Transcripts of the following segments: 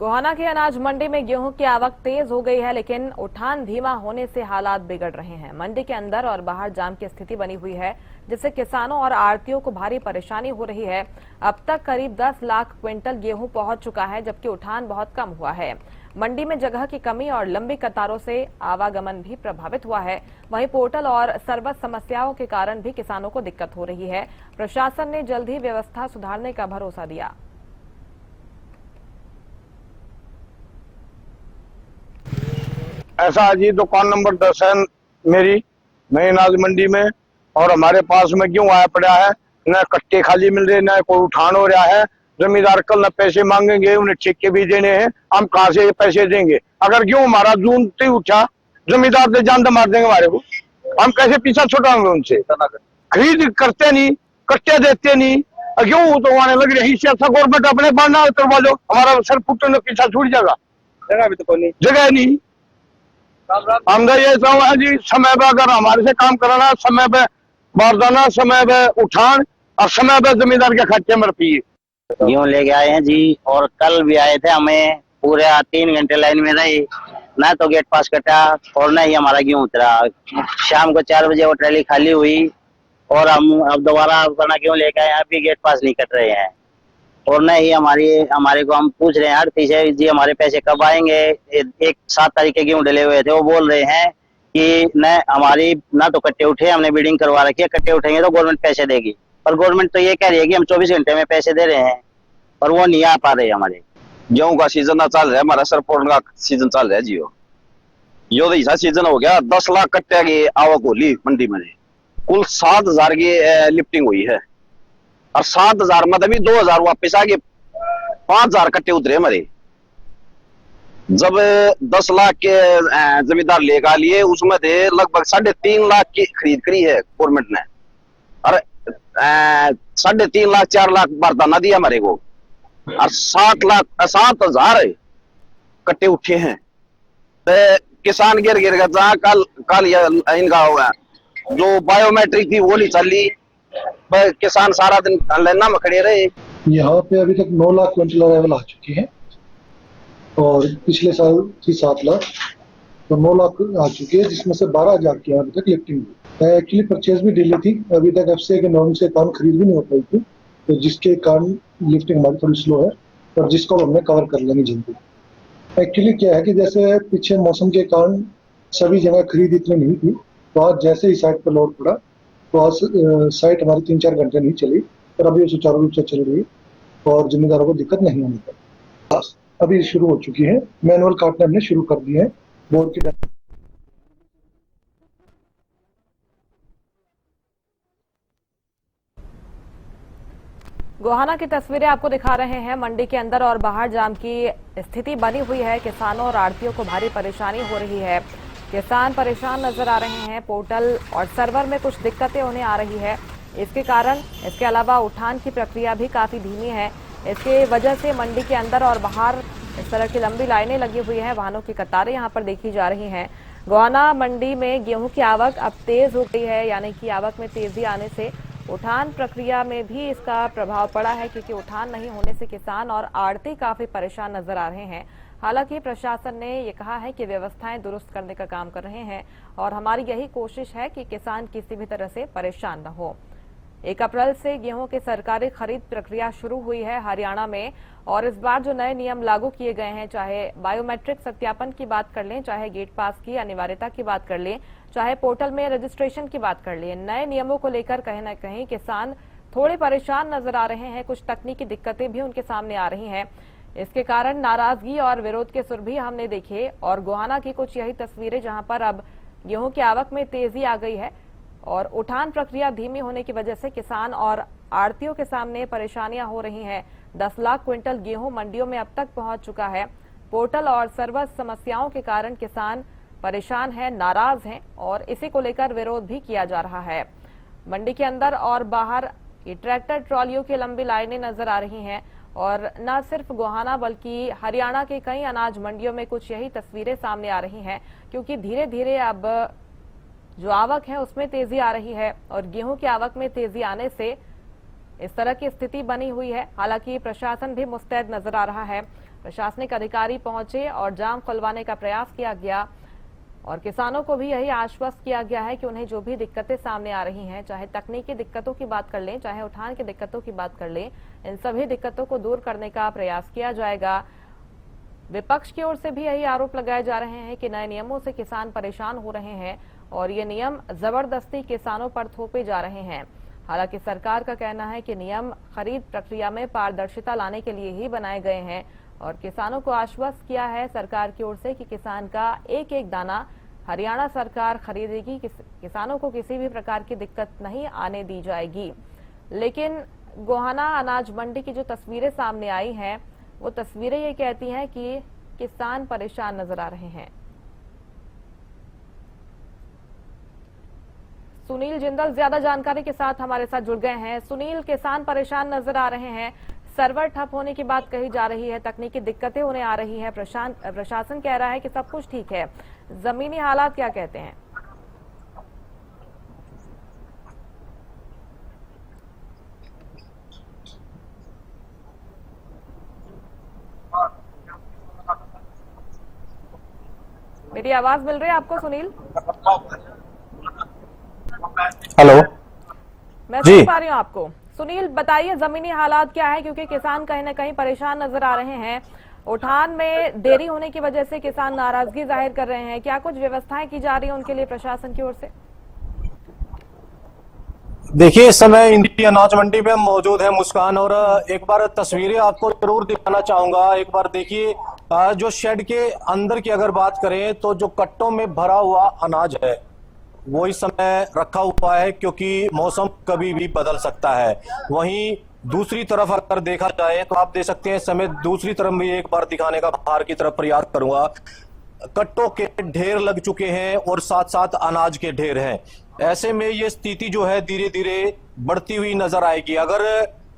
गोहाना की अनाज मंडी में गेहूं की आवक तेज हो गई है, लेकिन उठान धीमा होने से हालात बिगड़ रहे हैं। मंडी के अंदर और बाहर जाम की स्थिति बनी हुई है, जिससे किसानों और आढ़तियों को भारी परेशानी हो रही है। अब तक करीब 10 लाख क्विंटल गेहूं पहुंच चुका है, जबकि उठान बहुत कम हुआ है। मंडी में जगह की कमी और लंबी कतारों से आवागमन भी प्रभावित हुआ है। वहीं पोर्टल और सर्वर समस्याओं के कारण भी किसानों को दिक्कत हो रही है। प्रशासन ने जल्द ही व्यवस्था सुधारने का भरोसा दिया। ऐसा जी दुकान नंबर 10 है मेरी नई अनाज मंडी में, और हमारे पास में गेहूं आया पड़ा है। न कट्टे खाली मिल रहे, न कोई उठान हो रहा है। जमींदार कल न पैसे मांगेंगे, उन्हें ठेके भी देने हैं। हम कहां से पैसे देंगे? अगर गेहूं हमारा जून से उठा, जमींदार से जान तो मार देंगे हमारे को। हम कैसे पीछा छुड़ाएंगे उनसे? खरीद करते नहीं, कट्टे देते नहीं, गेहूं तो आने लग रही। गवर्नमेंट अपने बनना करवा लो, हमारा सर फुटने पीछा छूट जाएगा। जगह भी तो कोई नहीं, जगह नहीं। हम तो ये चाहूंगा जी, समय पे अगर हमारे से काम कराना, समय पे बारदाना, समय पे उठान और समय पे जमींदार के खर्चे में रखिए। गेहूं लेके आए हैं जी, और कल भी आए थे। हमें पूरे 3 घंटे लाइन में रहे, ना तो गेट पास कटा और ना ही हमारा गेहूं उतरा। शाम को 4 बजे वो ट्रैली खाली हुई और हम अब दोबारा अपना गेहूं लेके आए। अभी गेट पास नहीं कट रहे हैं, और न ही हमारे को हम पूछ रहे हैं आड़ती से जी हमारे पैसे कब आएंगे। एक 7 तारीख के गेहूं डले हुए थे, वो बोल रहे हैं कि न हमारी ना तो कट्टे उठे, हमने बिडिंग करवा रखी है, कट्टे उठेंगे तो गवर्नमेंट पैसे देगी। पर गवर्नमेंट तो ये कह रही है कि हम 24 घंटे में पैसे दे रहे हैं, और वो नहीं आ पा रहे हमारे। गेहूं का सीजन चल रहा है, हमारा सरपोर्ट का सीजन चल रहा है जियो। यो तो ऐसा सीजन हो गया, 10 लाख कट्टे की आवक होली मंडी में। कुल 7,000 की लिफ्टिंग हुई है, और 7,000 में तभी 2,000 वापिस आ गए। 5,000 कट्टे उतरे हमारे। जब 10 लाख के जमींदार लेकर लिए, उसमें थे लगभग 3.5 लाख की खरीद करी है गवर्नमेंट ने, और 3.5 लाख 4 लाख बारदाना दिया हमारे को, और 7,000 कट्टे उठे हैं। तो किसान गिर गिर कर कल इनका होगा जो बायोमेट्रिक थी वो नहीं चल रही, किसान सारा दिन लाइन में खड़े रहे। यहाँ पे अभी तक 9 लाख क्विंटल अराइवल आ चुकी है, और पिछले साल थी 7 लाख, तो 9 लाख आ चुकी है, जिसमें से 12,000 की अभी तक लिफ्टिंग हुई। एक्चुअली परचेज भी डिले थी, अभी तक एफसीआई के नॉर्म से काम खरीद भी नहीं हो पाई थी, तो जिसके कारण लिफ्टिंग हमारी थोड़ी स्लो है, और जिसको हमने कवर कर लेंगे जल्दी। एक्चुअली क्या है कि जैसे पीछे मौसम के कारण सभी जगह खरीद इतनी नहीं थी, तो आज जैसे ही साइट पर लोड पड़ा, तो आज साइट हमारी 3-4 घंटे नहीं चली, पर अभी सुचारू रूप से चल रही है, और जिम्मेदारों को दिक्कत नहीं होने पर अभी शुरू हो चुकी है। मैनुअल काटने हमने शुरू कर दिए हैं बोर्ड की। गोहाना की तस्वीरें आपको दिखा रहे हैं। मंडी के अंदर और बाहर जाम की स्थिति बनी हुई है। किसानों और आढ़तियों को भारी परेशानी हो रही है। किसान परेशान नजर आ रहे हैं। पोर्टल और सर्वर में कुछ दिक्कतें उन्हें आ रही है, इसके अलावा उठान की प्रक्रिया भी काफी धीमी है। इसके वजह से मंडी के अंदर और बाहर इस तरह की लंबी लाइनें लगी हुई हैं, वाहनों की कतारें यहां पर देखी जा रही हैं। गोहाना मंडी में गेहूं की आवक अब तेज हो गई है, यानी कि आवक में तेजी आने से उठान प्रक्रिया में भी इसका प्रभाव पड़ा है, क्योंकि उठान नहीं होने से किसान और आढ़ती काफी परेशान नजर आ रहे हैं। हालांकि प्रशासन ने ये कहा है कि व्यवस्थाएं दुरुस्त करने का काम कर रहे हैं, और हमारी यही कोशिश है कि किसान किसी भी तरह से परेशान न हो। 1 अप्रैल से गेहूं की सरकारी खरीद प्रक्रिया शुरू हुई है हरियाणा में, और इस बार जो नए नियम लागू किए गए हैं, चाहे बायोमेट्रिक सत्यापन की बात कर लें, चाहे गेट पास की अनिवार्यता की बात कर लें, चाहे पोर्टल में रजिस्ट्रेशन की बात कर लें, नए नियमों को लेकर कहीं न कहीं किसान थोड़े परेशान नजर आ रहे हैं। कुछ तकनीकी दिक्कतें भी उनके सामने आ रही हैं। इसके कारण नाराजगी और विरोध के सुर भी हमने देखे, और गोहाना की कुछ यही तस्वीरें जहां पर अब गेहूं की आवक में तेजी आ गई है, और उठान प्रक्रिया धीमी होने की वजह से किसान और आढ़तियों के सामने परेशानियां हो रही हैं। 10 लाख क्विंटल गेहूं मंडियों में अब तक पहुंच चुका है। पोर्टल और सर्वर समस्याओं के कारण किसान परेशान हैं, नाराज हैं, और इसी को लेकर विरोध भी किया जा रहा है। मंडी के अंदर और बाहर ये ट्रैक्टर ट्रॉलियों की लंबी लाइनें नजर आ रही हैं, और न सिर्फ गोहाना बल्कि हरियाणा के कई अनाज मंडियों में कुछ यही तस्वीरें सामने आ रही हैं, क्योंकि धीरे धीरे अब जो आवक है उसमें तेजी आ रही है, और गेहूं की आवक में तेजी आने से इस तरह की स्थिति बनी हुई है। हालांकि प्रशासन भी मुस्तैद नजर आ रहा है। प्रशासनिक अधिकारी पहुंचे और जाम खुलवाने का प्रयास किया गया और किसानों को भी यही आश्वस्त किया गया है कि उन्हें जो भी दिक्कतें सामने आ रही हैं, चाहे तकनीकी दिक्कतों की बात कर लें, चाहे उठान की दिक्कतों की बात कर लें, इन सभी दिक्कतों को दूर करने का प्रयास किया जाएगा। विपक्ष की ओर से भी यही आरोप लगाए जा रहे हैं कि नए नियमों से किसान परेशान हो रहे हैं और ये नियम जबरदस्ती किसानों पर थोपे जा रहे हैं। हालांकि सरकार का कहना है कि नियम खरीद प्रक्रिया में पारदर्शिता लाने के लिए ही बनाए गए हैं और किसानों को आश्वस्त किया है सरकार की ओर से कि किसान का एक एक दाना हरियाणा सरकार खरीदेगी, किसानों को किसी भी प्रकार की दिक्कत नहीं आने दी जाएगी। लेकिन गोहाना अनाज मंडी की जो तस्वीरें सामने आई हैं, वो तस्वीरें ये कहती हैं कि किसान परेशान नजर आ रहे हैं। सुनील जिंदल ज्यादा जानकारी के साथ हमारे साथ जुड़ गए हैं। सुनील, किसान परेशान नजर आ रहे हैं, सर्वर ठप होने की बात कही जा रही है, तकनीकी दिक्कतें उन्हें आ रही है, प्रशासन कह रहा है कि सब कुछ ठीक है, जमीनी हालात क्या कहते हैं? मेरी आवाज मिल रही है आपको सुनील? हेलो मैं जी। सुन पा रही हूँ आपको। सुनील, बताइए जमीनी हालात क्या है, क्योंकि किसान कहीं ना कहीं परेशान नजर आ रहे हैं। उठान में देरी होने की वजह से किसान नाराजगी जाहिर कर रहे हैं। क्या कुछ व्यवस्थाएं की जा रही है उनके लिए प्रशासन की ओर से? देखिए, इस समय इंडी अनाज मंडी में मौजूद है मुस्कान, और एक बार तस्वीरें आपको जरूर दिखाना चाहूंगा। एक बार देखिए, जो शेड के अंदर की अगर बात करें तो जो कट्टों में भरा हुआ अनाज है वो इस समय रखा हुआ है, क्योंकि मौसम कभी भी बदल सकता है। वहीं दूसरी तरफ अगर देखा जाए तो आप देख सकते हैं, इस समय दूसरी तरफ भी एक बार दिखाने का बाहर की तरफ प्रयास करूंगा। कट्टों के ढेर लग चुके हैं और साथ साथ अनाज के ढेर हैं। ऐसे में ये स्थिति जो है धीरे धीरे बढ़ती हुई नजर आएगी। अगर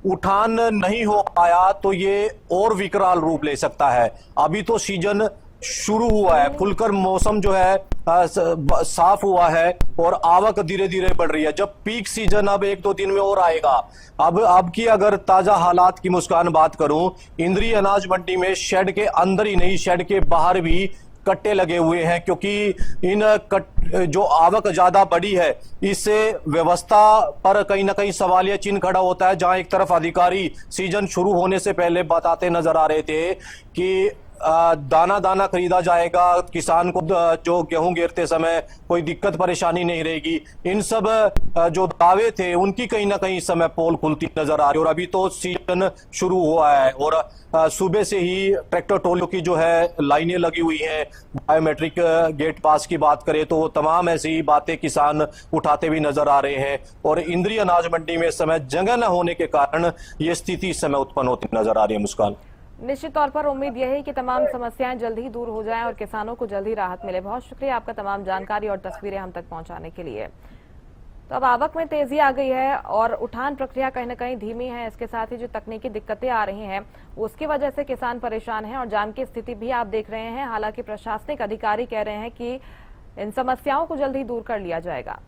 उठान नहीं हो पाया तो ये और विकराल रूप ले सकता है। अभी तो सीजन शुरू हुआ है, खुलकर मौसम जो है साफ हुआ है और आवक धीरे धीरे बढ़ रही है। जब पीक सीजन अब 1-2 दिन में और आएगा। अब की अगर ताजा हालात की मुस्कान बात करूं, इंद्री अनाज मंडी में शेड के अंदर ही नहीं, शेड के बाहर भी कट्टे लगे हुए हैं, क्योंकि जो आवक ज्यादा बढ़ी है इससे व्यवस्था पर कहीं ना कहीं सवालिया चिन्ह खड़ा होता है। जहां एक तरफ अधिकारी सीजन शुरू होने से पहले बताते नजर आ रहे थे कि दाना दाना खरीदा जाएगा, किसान को जो गेहूं गिरते समय कोई दिक्कत परेशानी नहीं रहेगी। इन सब जो दावे थे उनकी कहीं ना कहीं इस समय पोल खुलती नजर आ रही है। और अभी तो सीजन शुरू हुआ है और सुबह से ही ट्रैक्टर ट्रॉलियों की जो है लाइनें लगी हुई हैं। बायोमेट्रिक गेट पास की बात करें तो तमाम ऐसी बातें किसान उठाते भी नजर आ रहे हैं। और इंद्री अनाज मंडी में इस समय जगह न होने के कारण ये स्थिति इस समय उत्पन्न होती नजर आ रही है। मुस्कान, निश्चित तौर पर उम्मीद यही कि तमाम समस्याएं जल्द ही दूर हो जाएं और किसानों को जल्द ही राहत मिले। बहुत शुक्रिया आपका तमाम जानकारी और तस्वीरें हम तक पहुंचाने के लिए। तो अब आवक में तेजी आ गई है और उठान प्रक्रिया कहीं न कहीं धीमी है। इसके साथ ही जो तकनीकी दिक्कतें आ रही हैं उसकी वजह से किसान परेशान हैं और जाम की स्थिति भी आप देख रहे हैं। हालांकि प्रशासनिक अधिकारी कह रहे हैं कि इन समस्याओं को जल्द ही दूर कर लिया जाएगा।